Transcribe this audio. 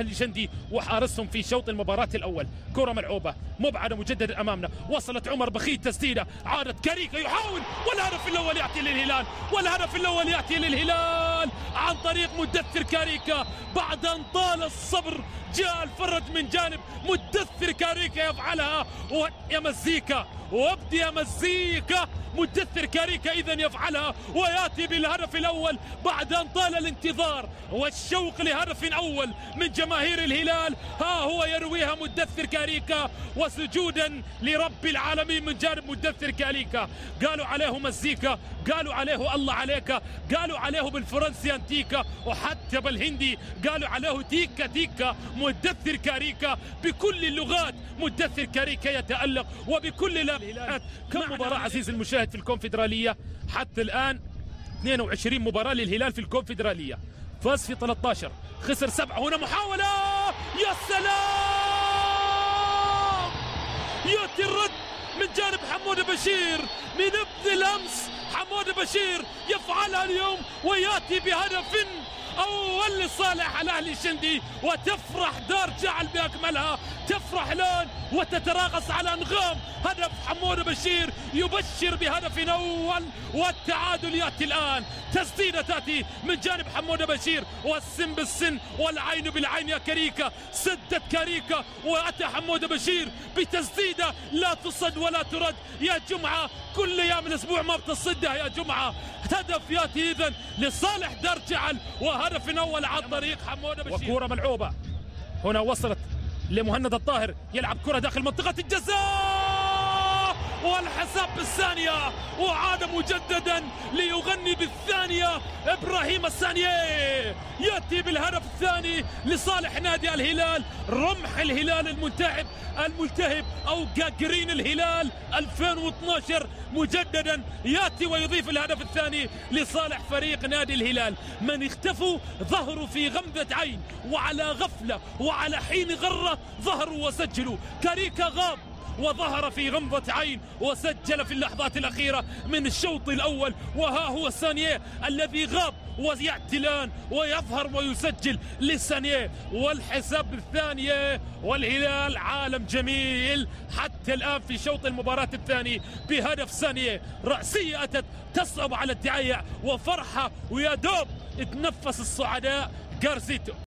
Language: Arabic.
الجندي وحارسهم في شوط المباراة الأول. كرة ملعوبة مبعدة مجددا أمامنا، وصلت عمر بخيت تسديدة، عادت كاريكا يحاول، والهدف الأول يأتي للهلال، والهدف الأول يأتي للهلال عن طريق مدثر كاريكا. بعد أن طال الصبر جاء الفرج من جانب مدثر كاريكا يفعلها. ويا مزيكا وابدي يا مزيكا، مدثر كاريكا إذا يفعلها ويأتي بالهدف الأول بعد أن طال الانتظار والشوق لهدف أول من جماهير الهلال. ها هو يرويها مدثر كاريكا، وسجودا لرب العالمين من جانب مدثر كاريكا. قالوا عليه مزيكا، قالوا عليه الله عليك، قالوا عليه بالفرنسي انتيكا، وحتى بالهندي قالوا عليه تيكا تيكا. مدثر كاريكا بكل اللغات، مدثر كاريكا يتألق وبكل لمحات. كم مباراة عزيزي المشاهد في الكونفدرالية حتى الآن؟ 22 مباراة للهلال في الكونفدرالية، فاز في 13 خسر 7. هنا محاولة، يا سلام، يأتي الرد من جانب حمود بشير من ابن الأمس. حمود بشير يفعلها اليوم ويأتي بهدف أول لصالح الأهلي الشندي، وتفرح دار جعل بأكملها، تفرح الآن وتتراقص على أنغام. هدف حمود بشير يبشر بهدف أول، والتعادل يأتي الآن. تسديدة تأتي من جانب حمود بشير، والسن بالسن والعين بالعين يا كاريكا. سدت كاريكا وأتى حمود بشير بتسديدة لا تصد ولا ترد. يا جمعة كل أيام الأسبوع ما بتصدها يا جمعة. هدف يأتي إذن لصالح دار جعل، وهدف أول عن طريق حمود بشير. وكرة ملعوبة هنا وصلت لمهند الطاهر، يلعب كرة داخل منطقة الجزاء، والحساب بالثانية، وعاد مجددا ليغني بالثانية. إبراهيم السانية يأتي بالهدف الثاني لصالح نادي الهلال. رمح الهلال الملتهب أو جاجرين الهلال 2012 مجددا يأتي ويضيف الهدف الثاني لصالح فريق نادي الهلال. من اختفوا ظهروا في غمضة عين، وعلى غفلة وعلى حين غرة ظهروا وسجلوا. كاريكا غاب وظهر في غمضة عين وسجل في اللحظات الأخيرة من الشوط الأول. وها هو سانيه الذي غاب ويأتي الآن ويظهر ويسجل لسانيه، والحساب الثانية. والهلال عالم جميل حتى الآن في شوط المباراة الثاني بهدف سانيه. رأسية أتت تصعب على الدعاية وفرحة، ويا دوب تنفس الصعداء جارزيتو.